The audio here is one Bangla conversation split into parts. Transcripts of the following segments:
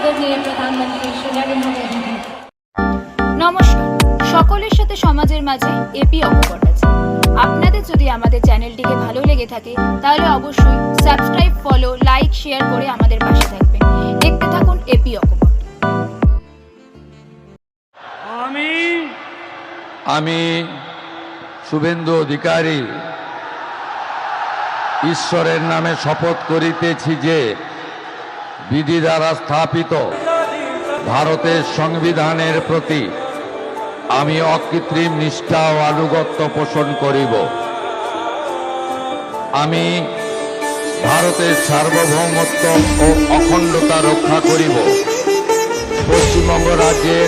आदरणीय प्रधानमंत्री श्री नरेंद्र मोदी जी। নমস্কার, সকলের সাথে সমাজের মাঝে এপি অকপট আছে। আপনাদের যদি আমাদের চ্যানেলটিকে ভালো লেগে থাকে তাহলে অবশ্যই সাবস্ক্রাইব, ফলো, লাইক, শেয়ার করে আমাদের পাশে থাকবেন। দেখতে থাকুন এপি অকপট। আমি শুভেন্দু অধিকারী ঈশ্বরের নামে শপথ করিতেছি যে বিধি দ্বারা স্থাপিত ভারতের সংবিধানের প্রতি আমি অকৃত্রিম নিষ্ঠা ও আনুগত্য পোষণ করিব। আমি ভারতের সার্বভৌমত্ব ও অখণ্ডতা রক্ষা করিব। পশ্চিমবঙ্গ রাজ্যের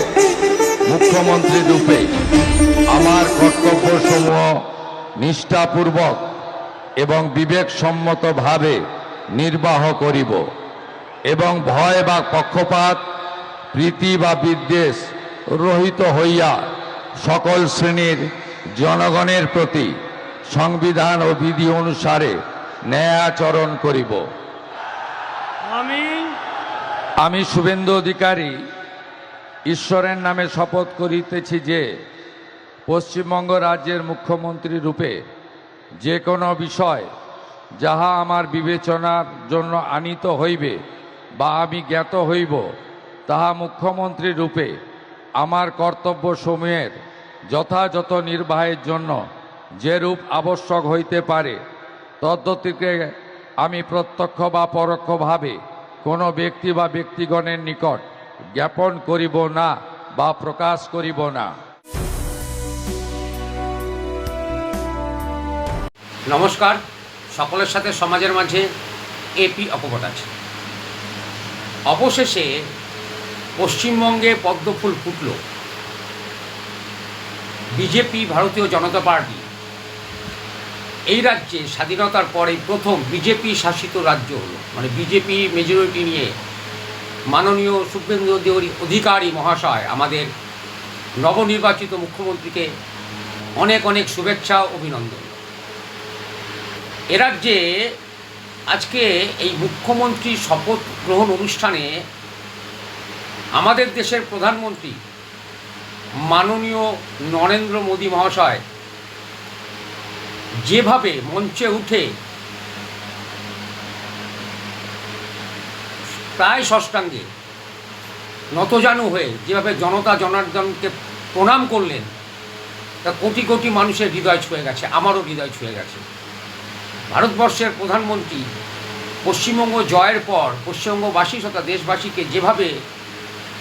মুখ্যমন্ত্রী রূপে আমার কর্তব্যসমূহ নিষ্ঠাপূর্বক এবং বিবেকসম্মতভাবে নির্বাহ করিব এবং ভয় বা পক্ষপাত, প্রীতি বা বিদ্বেষ রহিত হইয়া সকল শ্রেণীর জনগণের প্রতি সংবিধান ও বিধি অনুসারে ন্যায়াচরণ করিব। আমি শুভেন্দু অধিকারী ঈশ্বরের নামে শপথ করিতেছি যে পশ্চিমবঙ্গ রাজ্যের মুখ্যমন্ত্রী রূপে যে কোনো বিষয় যাহা আমার বিবেচনার জন্য আনীত হইবে বা আমি জ্ঞাত হইব, তাহা মুখ্যমন্ত্রী রূপে আমার কর্তব্যসমূহের যথাযথ নির্বাহের জন্য যেরূপ আবশ্যক হইতে পারে তদ্গতিকে আমি প্রত্যক্ষ বা পরোক্ষভাবে কোনো ব্যক্তি বা ব্যক্তিগণের নিকট জ্ঞাপন করিব না বা প্রকাশ করিব না। নমস্কার, সকলের সাথে সমাজের মাঝে এপি অকপট আছে। অবশেষে পশ্চিমবঙ্গে পদ্মফুল ফুটল। বিজেপি, ভারতীয় জনতা পার্টি এই রাজ্যে স্বাধীনতার পরেই প্রথম বিজেপি শাসিত রাজ্য হলো, মানে বিজেপি মেজরিটি নিয়ে মাননীয় শুভেন্দু অধিকারী মহাশয় আমাদের নবনির্বাচিত মুখ্যমন্ত্রীকে অনেক অনেক শুভেচ্ছা, অভিনন্দন। এ রাজ্যে আজকে এই মুখ্যমন্ত্রী শপথ গ্রহণ অনুষ্ঠানে আমাদের দেশের প্রধানমন্ত্রী মাননীয় নরেন্দ্র মোদী মহাশয় যেভাবে মঞ্চে উঠে প্রায় ষষ্ঠাঙ্গে নতজানু হয়ে যেভাবে জনতা জনার্দনকে প্রণাম করলেন, তা কোটি কোটি মানুষের হৃদয় ছুঁয়ে গেছে, আমারও হৃদয় ছুঁয়ে গেছে। ভারতবর্ষের প্রধানমন্ত্রী পশ্চিমবঙ্গ জয়ের পর পশ্চিমবঙ্গবাসী তথা দেশবাসীকে যেভাবে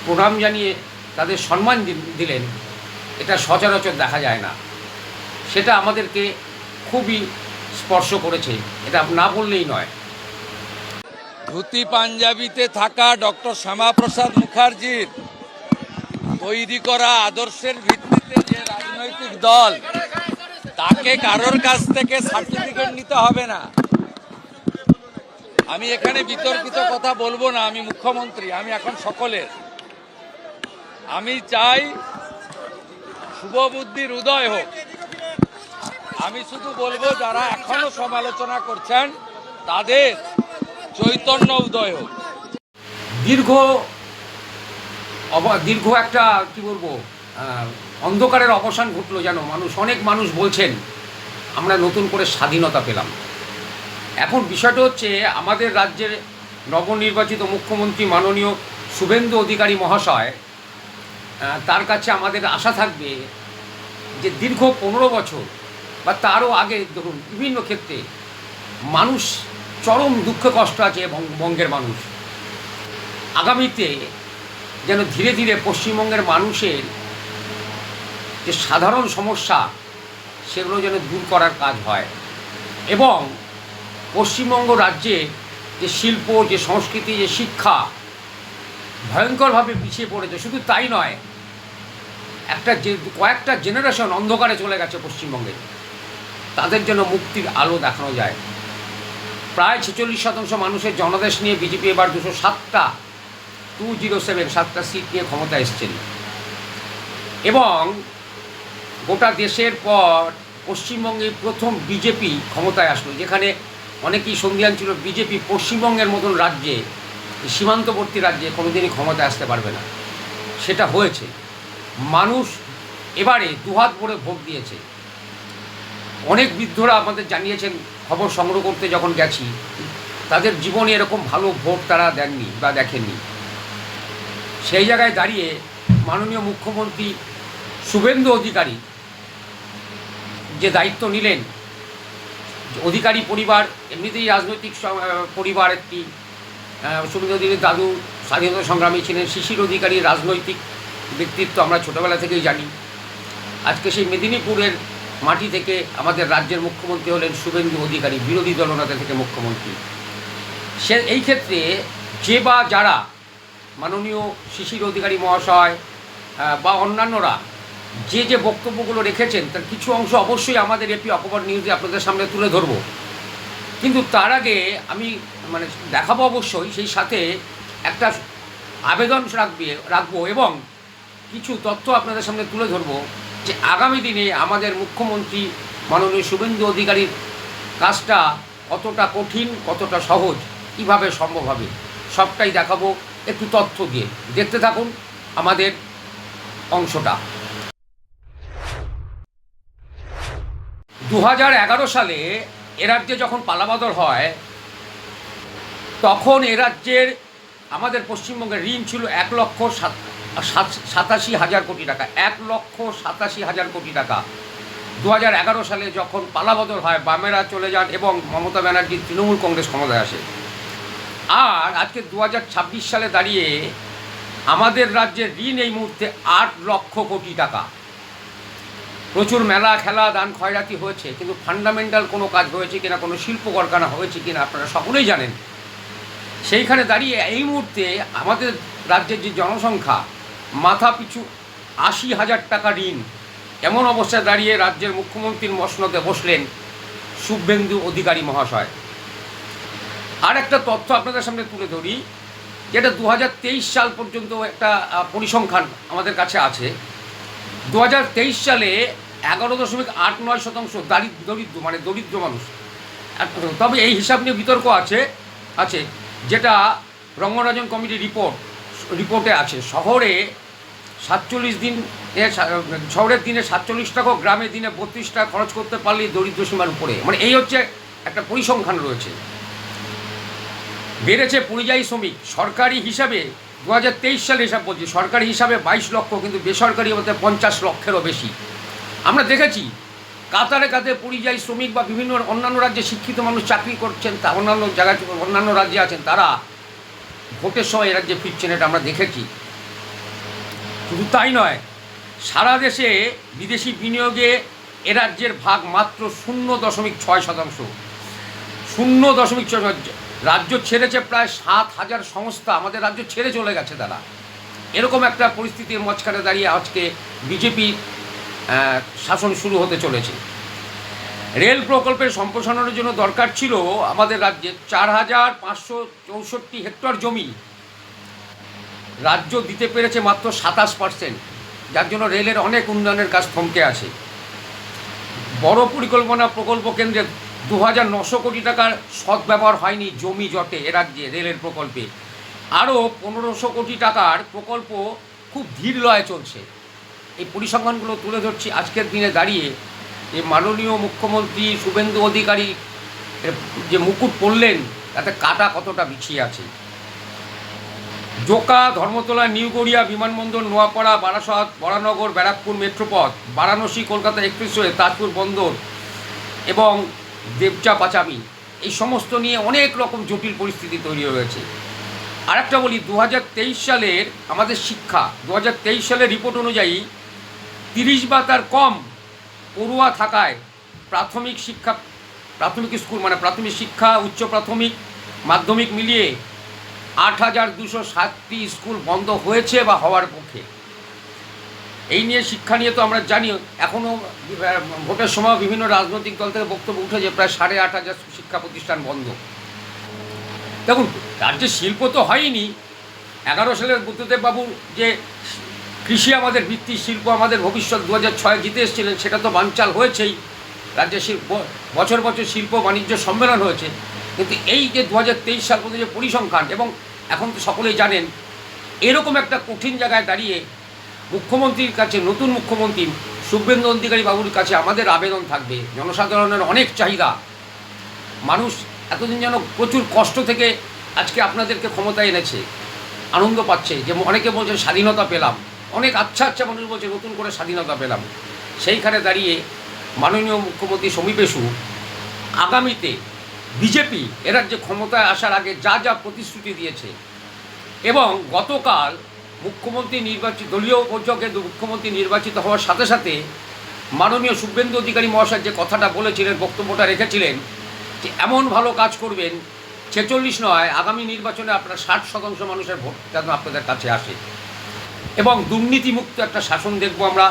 প্রণাম জানিয়ে তাদের সম্মান দিলেন, এটা সচরাচর দেখা যায় না। সেটা আমাদেরকে খুবই স্পর্শ করেছে, এটা না বললেই নয়। ধুতি পাঞ্জাবিতে থাকা ডক্টর শ্যামাপ্রসাদ মুখার্জির তৈরি করা আদর্শের ভিত্তিতে যে রাজনৈতিক দল, তাকে কারোর কাছ থেকে সার্টিফিকেট নিতে হবে না। আমি এখানে বিতর্কিত কথা বলবো না, আমি মুখ্যমন্ত্রী, আমি এখন সকলের। আমি চাই শুভবুদ্ধির উদয় হোক। আমি শুধু বলবো যারা এখনো সমালোচনা করছেন তাদের চৈতন্য উদয় হোক। দীর্ঘ একটা কি বলবো অন্ধকারের অবসান ঘটলো, যেন অনেক মানুষ বলছেন আমরা নতুন করে স্বাধীনতা পেলাম। এখন বিষয়টা হচ্ছে আমাদের রাজ্যের নবনির্বাচিত মুখ্যমন্ত্রী মাননীয় শুভেন্দু অধিকারী মহাশয়, তার কাছে আমাদের আশা থাকবে যে দীর্ঘ 15 বছর বা তারও আগে ধরুন বিভিন্ন ক্ষেত্রে মানুষ চরম দুঃখ কষ্ট আছে বঙ্গের মানুষ। আগামীতে যেন ধীরে ধীরে পশ্চিমবঙ্গের মানুষের যে সাধারণ সমস্যা সেগুলো যেন দূর করার কাজ হয় এবং পশ্চিমবঙ্গ রাজ্যে যে শিল্প, যে সংস্কৃতি, যে শিক্ষা ভয়ঙ্করভাবে পিছিয়ে পড়েছে, শুধু তাই নয়, কয়েকটা জেনারেশন অন্ধকারে চলে গেছে পশ্চিমবঙ্গে, তাদের জন্য মুক্তির আলো দেখানো যায়। প্রায় 46% মানুষের জনাদেশ নিয়ে বিজেপি এবার 207 সিট নিয়ে ক্ষমতা এসছেন এবং গোটা দেশের পর পশ্চিমবঙ্গে প্রথম বিজেপি ক্ষমতায় আসলো, যেখানে অনেকেই সন্দিহান ছিল বিজেপি পশ্চিমবঙ্গের মতন রাজ্যে সীমান্তবর্তী রাজ্যে কোনোদিনই ক্ষমতায় আসতে পারবে না। সেটা হয়েছে। মানুষ এবারে দুহাত ভরে ভোট দিয়েছে। অনেক বৃদ্ধরা আমাদের জানিয়েছেন, খবর সংগ্রহ করতে যখন গেছি, তাদের জীবনে এরকম ভালো ভোট তারা দেননি বা দেখেননি। সেই জায়গায় দাঁড়িয়ে মাননীয় মুখ্যমন্ত্রী শুভেন্দু অধিকারী যে দায়িত্ব নিলেন, অধিকারী পরিবার এমনিতেই রাজনৈতিক পরিবার একটি, শুভেন্দু অধিকারীর দাদু স্বাধীনতা সংগ্রামী ছিলেন, শিশির অধিকারী রাজনৈতিক ব্যক্তিত্ব আমরা ছোটোবেলা থেকেই জানি। আজকে সেই মেদিনীপুরের মাটি থেকে আমাদের রাজ্যের মুখ্যমন্ত্রী হলেন শুভেন্দু অধিকারী, বিরোধী দলনেতা থেকে মুখ্যমন্ত্রী। সে এই ক্ষেত্রে যে বা যারা মাননীয় শিশির অধিকারী মহাশয় বা অন্যান্যরা যে বক্তব্যগুলো রেখেছেন, তার কিছু অংশ অবশ্যই আমাদের এপি অকবর নিউজে আপনাদের সামনে তুলে ধরব। কিন্তু তার আগে আমি দেখাবো অবশ্যই, সেই সাথে একটা আবেদন রাখবো এবং কিছু তথ্য আপনাদের সামনে তুলে ধরবো যে আগামী দিনে আমাদের মুখ্যমন্ত্রী মাননীয় শুভেন্দু অধিকারীর কাজটা কতটা কঠিন, কতটা সহজ, কীভাবে সম্ভব হবে, সবটাই দেখাবো একটু তথ্য দিয়ে। দেখতে থাকুন আমাদের অংশটা। 2011 সালে এ রাজ্যে যখন পালাবদল হয়, তখন এ রাজ্যের আমাদের পশ্চিমবঙ্গের ঋণ ছিল 1,87,000 কোটি টাকা। 1,87,000 কোটি টাকা। 2011 সালে যখন পালাবদল হয়, বামেরা চলে যান এবং মমতা ব্যানার্জির তৃণমূল কংগ্রেস ক্ষমতায় আসে। আর আজকে 2026 সালে দাঁড়িয়ে আমাদের রাজ্যের ঋণ এই মুহূর্তে 8 লক্ষ কোটি টাকা। প্রচুর মেলা খেলা দান খয়রাতি হয়েছে, কিন্তু ফান্ডামেন্টাল কোনো কাজ হয়েছে কিনা, কোনো শিল্প কারখানা হয়েছে কিনা আপনারা সকলেই জানেন। সেইখানে দাঁড়িয়ে এই মুহূর্তে আমাদের রাজ্যের যে জনসংখ্যা, মাথা পিছু 80,000 টাকা ঋণ। এমন অবস্থায় দাঁড়িয়ে রাজ্যের মুখ্যমন্ত্রীর মসনদে বসলেন শুভেন্দু অধিকারী মহাশয়। আর একটা তথ্য আপনাদের সামনে তুলে ধরি, যেটা 2023 সাল পর্যন্ত একটা পরিসংখ্যান আমাদের কাছে আছে। 2023 সালে 11.89% দরিদ্র মানুষ। তবে এই হিসাব নিয়ে বিতর্ক আছে, যেটা রঙ্গরাজন কমিটির রিপোর্টে আছে। শহরের দিনে 47 টাকা, গ্রামের দিনে 32 টাকা খরচ করতে পারলেই দরিদ্র সীমার উপরে, এই হচ্ছে একটা পরিসংখ্যান রয়েছে। বেড়েছে পরিযায়ী শ্রমিক। সরকারি হিসাবে 2023 সালে হিসাব বলছি, সরকারি হিসাবে 22 লক্ষ, কিন্তু বেসরকারি হতে 50 লক্ষেরও বেশি। আমরা দেখেছি কাতারে পরিযায়ী শ্রমিক বা বিভিন্ন অন্যান্য রাজ্যে শিক্ষিত মানুষ চাকরি করছেন, তা অন্যান্য রাজ্যে আছেন, তারা ভোটের সময় এ রাজ্যে ফিরছেন, এটা আমরা দেখেছি। শুধু তাই নয়, সারা দেশে বিদেশি বিনিয়োগে এ রাজ্যের ভাগ মাত্র 0.6%। 0.6%। রাজ্য ছেড়েছে প্রায় 7,000 সংস্থা, আমাদের রাজ্য ছেড়ে চলে গেছে তারা। এরকম একটা পরিস্থিতির মাঝখানে দাঁড়িয়ে আজকে বিজেপি শাসন শুরু হতে চলেছে। রেল প্রকল্পের সম্প্রসারণের জন্য দরকার ছিল আমাদের রাজ্যে 4,564 হেক্টর জমি। রাজ্য দিতে পেরেছে মাত্র 27%, যার জন্য রেলের অনেক উন্নয়নের কাজ থমকে আছে। বড় পরিকল্পনা প্রকল্প কেন্দ্রে 2,900 কোটি টাকার সদ্ব্যবহার হয়নি জমি জটে এ রাজ্যে রেলের প্রকল্পে। আরও 1,500 কোটি টাকার প্রকল্প খুব ধীর লয়ে চলছে। এই পরিসংখ্যানগুলো তুলে ধরছি আজকের দিনে দাঁড়িয়ে। এই মাননীয় মুখ্যমন্ত্রী শুভেন্দু অধিকারী যে মুকুট পরলেন, তাতে কাটা কতটা বিছিয়ে আছে। জোকা, ধর্মতলা, নিউ গড়িয়া, বিমানবন্দর, নোয়াপাড়া, বারাসত, বরানগর, ব্যারাকপুর মেট্রোপথ, বারাণসী কলকাতা এক্সপ্রেসওয়ে, তাজপুর বন্দর এবং দেবচা পাচামি, এই সমস্ত নিয়ে অনেক রকম জটিল পরিস্থিতি তৈরি হয়েছে। আর একটা বলি, 2023 সালের আমাদের শিক্ষা, 2023 সালের রিপোর্ট অনুযায়ী 30 বা তার কম পড়ুয়া থাকায় প্রাথমিক স্কুল প্রাথমিক শিক্ষা, উচ্চ প্রাথমিক, মাধ্যমিক মিলিয়ে 8,207টি স্কুল বন্ধ হয়েছে বা হওয়ার পক্ষে। এই নিয়ে শিক্ষা নিয়ে তো আমরা জানি, এখনও ভোটের সময় বিভিন্ন রাজনৈতিক দল থেকে বক্তব্য উঠেছে প্রায় 8,500 শিক্ষা প্রতিষ্ঠান বন্ধ। দেখুন, রাজ্যে শিল্প তো হয়নি। 11 সালের বুদ্ধদেব বাবুর যে কৃষি আমাদের ভিত্তি, শিল্প আমাদের ভবিষ্যৎ 2006 জিতে এসেছিলেন, সেটা তো বানচাল হয়েছেই। রাজ্যে বছর বছর শিল্প বাণিজ্য সম্মেলন হয়েছে, কিন্তু এই যে 2023 সাল পর্যন্ত যে পরিসংখ্যান এবং এখন তো সকলেই জানেন এরকম একটা কঠিন জায়গায় দাঁড়িয়ে মুখ্যমন্ত্রীর কাছে, নতুন মুখ্যমন্ত্রী শুভেন্দু অধিকারী বাবুর কাছে আমাদের আবেদন থাকবে, জনসাধারণের অনেক চাহিদা, মানুষ এতদিন যেন প্রচুর কষ্ট থেকে আজকে আপনাদেরকে ক্ষমতায় এনেছে, আনন্দ পাচ্ছে, যে অনেকে বলছেন স্বাধীনতা পেলাম, অনেক আচ্ছা আচ্ছা মানুষ বলছে নতুন করে স্বাধীনতা পেলাম। সেইখানে দাঁড়িয়ে মাননীয় মুখ্যমন্ত্রী সমীপ বসু আগামীতে বিজেপি এরা যে ক্ষমতায় আসার আগে যা যা প্রতিশ্রুতি দিয়েছে, এবং গতকাল মুখ্যমন্ত্রী নির্বাচিত, দলীয় বৈঠকে মুখ্যমন্ত্রী নির্বাচিত হওয়ার সাথে সাথে মাননীয় শুভেন্দু অধিকারী মহাশয় যে কথাটা বলেছিলেন, বক্তব্যটা রেখেছিলেন যে এমন ভালো কাজ করবেন, 46 নয়, আগামী নির্বাচনে আপনার 60% মানুষের ভোট যেন আপনাদের কাছে আসে, এবং দুর্নীতিমুক্ত একটা শাসন দেখব আমরা,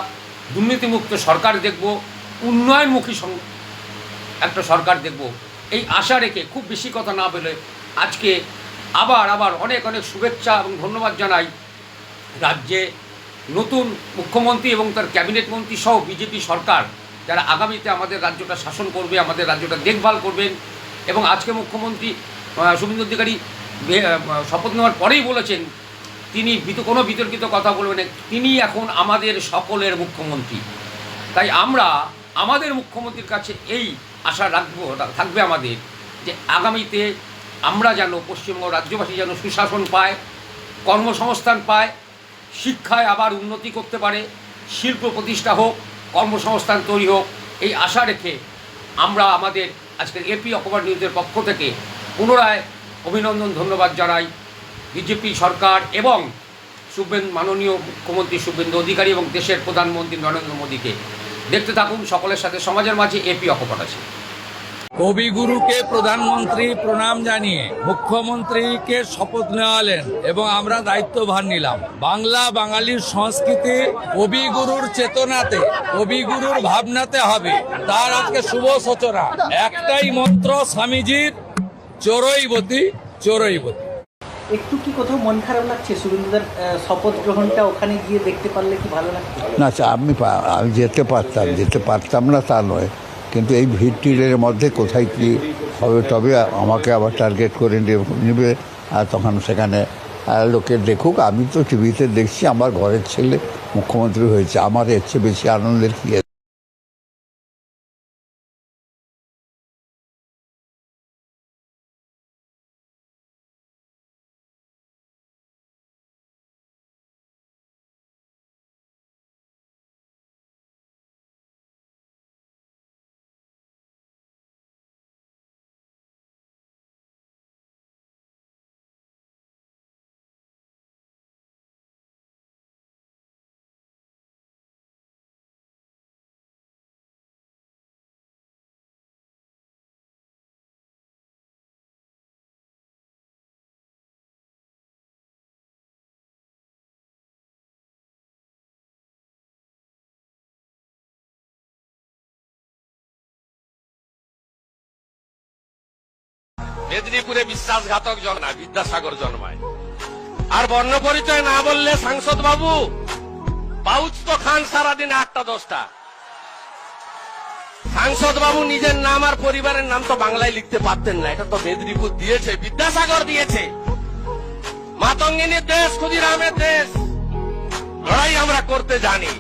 দুর্নীতিমুক্ত সরকার দেখব, উন্নয়নমুখী একটা সরকার দেখব। এই আশা রেখে খুব বেশি কথা না বলে আজকে আবার অনেক শুভেচ্ছা এবং ধন্যবাদ জানাই রাজ্যে নতুন মুখ্যমন্ত্রী এবং তার ক্যাবিনেট মন্ত্রী সহ বিজেপি সরকার, যারা আগামীতে আমাদের রাজ্যটা শাসন করবে, আমাদের রাজ্যটা দেখভাল করবেন। এবং আজকে মুখ্যমন্ত্রী শুভেন্দু অধিকারী শপথ নেওয়ার পরেই বলেছেন তিনি কোনো বিতর্কিত কথা বলবেন না, তিনি এখন আমাদের সকলের মুখ্যমন্ত্রী। তাই আমরা আমাদের মুখ্যমন্ত্রীর কাছে এই আশা থাকবে আমাদের, যে আগামীতে আমরা যেন পশ্চিমবঙ্গ রাজ্যবাসী যেন সুশাসন পায়, কর্মসংস্থান পায়, শিক্ষায় আবার উন্নতি করতে পারে, শিল্প প্রতিষ্ঠা হোক, কর্মসংস্থান তৈরি হোক, এই আশা রেখে আমরা আমাদের আজকের এপি অকবর নিউজের পক্ষ থেকে পুনরায় অভিনন্দন, ধন্যবাদ জানাই বিজেপি সরকার এবং মাননীয় মুখ্যমন্ত্রী শুভেন্দু অধিকারী এবং দেশের প্রধানমন্ত্রী নরেন্দ্র মোদীকে। দেখতে থাকুন সকলের সাথে সমাজের মাঝে এপি অকপট আছে। কবিগুরুকে প্রধানমন্ত্রী প্রণাম জানিয়ে মুখ্যমন্ত্রীকে শপথ নেওয়ালেন এবং আমরা দায়িত্বভার নিলাম। বাংলা বাঙালির সংস্কৃতি কবিগুরুর চেতনাতে, কবিগুরুর ভাবনাতে হবে, তার আজকে শুভ সূচনা। একটাই মন্ত্র স্বামীজির, চোরইবতী চোরইবতী। একটু কি কোথাও মন খারাপ লাগছে? শুভেন্দুদার শপথ গ্রহণটা ওখানে গিয়ে দেখতে পারলে কি ভালো লাগছে? না, আমি যেতে পারতাম না তা নয়, কিন্তু এই ভিড়টির মধ্যে কোথায় কি হবে, তবে আমাকে আবার টার্গেট করে নেবে, আর তখন সেখানে লোকে দেখুক। আমি তো টিভিতে দেখছি আমার ঘরের ছেলে মুখ্যমন্ত্রী হয়েছে, আমার এর চেয়ে বেশি আনন্দের কি আছে? মেদিনীপুরে বিশ্বাসঘাতক জন্মায়, বিদ্যাসাগর জন্মায়। আর বর্ণ পরিচয় না বললে সাংসদ বাবু পাউচ তো খান সারাদিন 8টা 10টা। সাংসদ বাবু নিজের নাম আর পরিবারের নাম তো বাংলায় লিখতে পারতেন না, এটা তো মেদিনীপুর দিয়েছে, বিদ্যাসাগর দিয়েছে। মাতঙ্গিনীর দেশ, ক্ষুদিরামের দেশ, লড়াই আমরা করতে জানি।